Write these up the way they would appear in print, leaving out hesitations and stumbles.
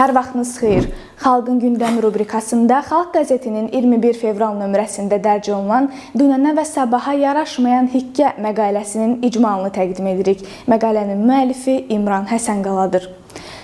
Hər vaxtınız xeyir. Xalqın gündəmi rubrikasında Xalq qəzetinin 21 fevral nömrəsində dərc olunan dünənə və sabaha yaraşmayan hikkə məqaləsinin icmalını təqdim edirik. Məqalənin müəllifi İmran Həsənqaladır.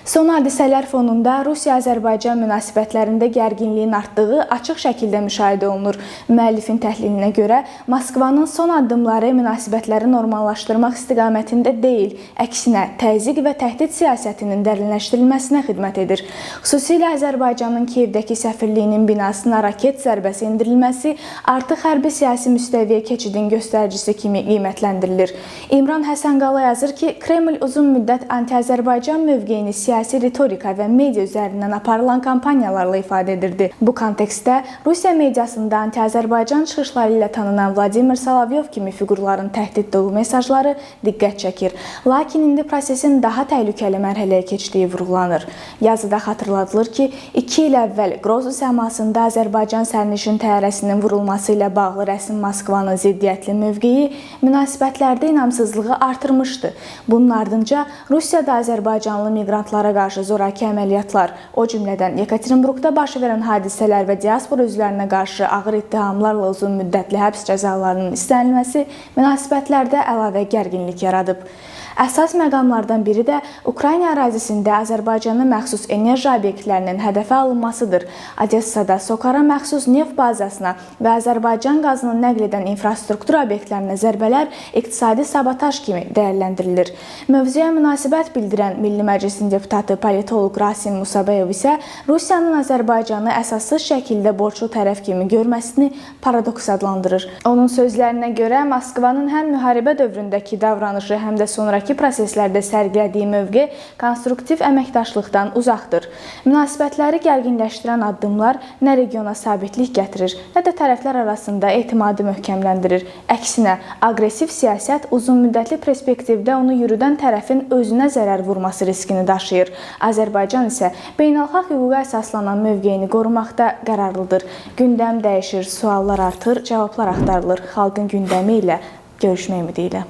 Son hadisələr fonunda Rusiya-Azərbaycan münasibətlərində gərginliyin artdığı açıq şəkildə müşahidə olunur. Müəllifin təhlilinə görə Moskvanın son addımları münasibətləri normallaşdırmaq istiqamətində deyil, əksinə təzyiq və təhdid siyasətinin dərinləşdirilməsinə xidmət edir. Xüsusilə Azərbaycanın Kiyevdəki səfirliyinin binasına raket zərbəsi endirilməsi artıq hərbi siyasi müstəviyə keçidin göstəricisi kimi qiymətləndirilir. İmran Həsənqala yazır ki, Kreml uzun müddət anti-Azərbaycan mövqeyini siyasi ritorika və media üzərindən aparılan kampaniyalarla ifadə edirdi. Bu kontekstdə Rusiya mediasında anti-Azərbaycan çıxışları ilə tanınan Vladimir Solovyov kimi fiqurların təhdid dolu mesajları diqqət çəkir. Lakin indi prosesin daha təhlükəli mərhələyə keçdiyi vurğulanır. Yazıda xatırladılır ki, 2 il əvvəl Qrozu səmasında Azərbaycan sərnişin təyyarəsinin vurulması ilə bağlı rəsmi Moskvanın ziddiyyətli mövqeyi münasibətlərdə inamsızlığı artırmışdı. Bunun ardınca Rusiyada Azərbaycanlı miqrantlara qarşı zoraki əməliyyatlar, o cümlədən Yekaterinburqda baş verən hadisələr və diaspora üzvlərinə qarşı ağır ittihamlarla uzun müddətli həbs cəzalarının istənilməsi münasibətlərdə əlavə gərginlik yaradıb. Əsas məqamlardan biri də Ukrayna ərazisində Azərbaycana məxsus enerji obyektlərinin hədəfə alınmasıdır. Odessada Sokara məxsus neft bazasına və Azərbaycan qazını nəql edən infrastruktur obyektlərinə zərbələr iqtisadi sabotaj kimi dəyərləndirilir. Mövzuya münasibət bildirən Milli Məclisin deputatı politoloq Rasim Musabayev isə Rusiyanın Azərbaycanı əsassız şəkildə borclu tərəf kimi görməsini paradoks adlandırır. Onun sözlərinə görə Moskvanın həm müharibə dövründəki davranışı, həm də sonraki proseslərdə sərgilədiyi mövqe konstruktiv əməkdaşlıqdan uzaqdır. Münasibətləri gərginləşdirən addımlar nə regiona sabitlik gətirir, nə də tərəflər arasında etimadı möhkəmləndirir. Əksinə, aqressiv siyasət uzunmüddətli perspektivdə onu yürüdən tərəfin özünə zərər vurması riskini daşıyır. Azərbaycan isə beynəlxalq hüquqa əsaslanan mövqeyini qorumaqda qərarlıdır. Gündəm dəyişir, suallar artır, cavablar axtarılır. Xalqın gündəmi ilə görüşmək ümidi ilə.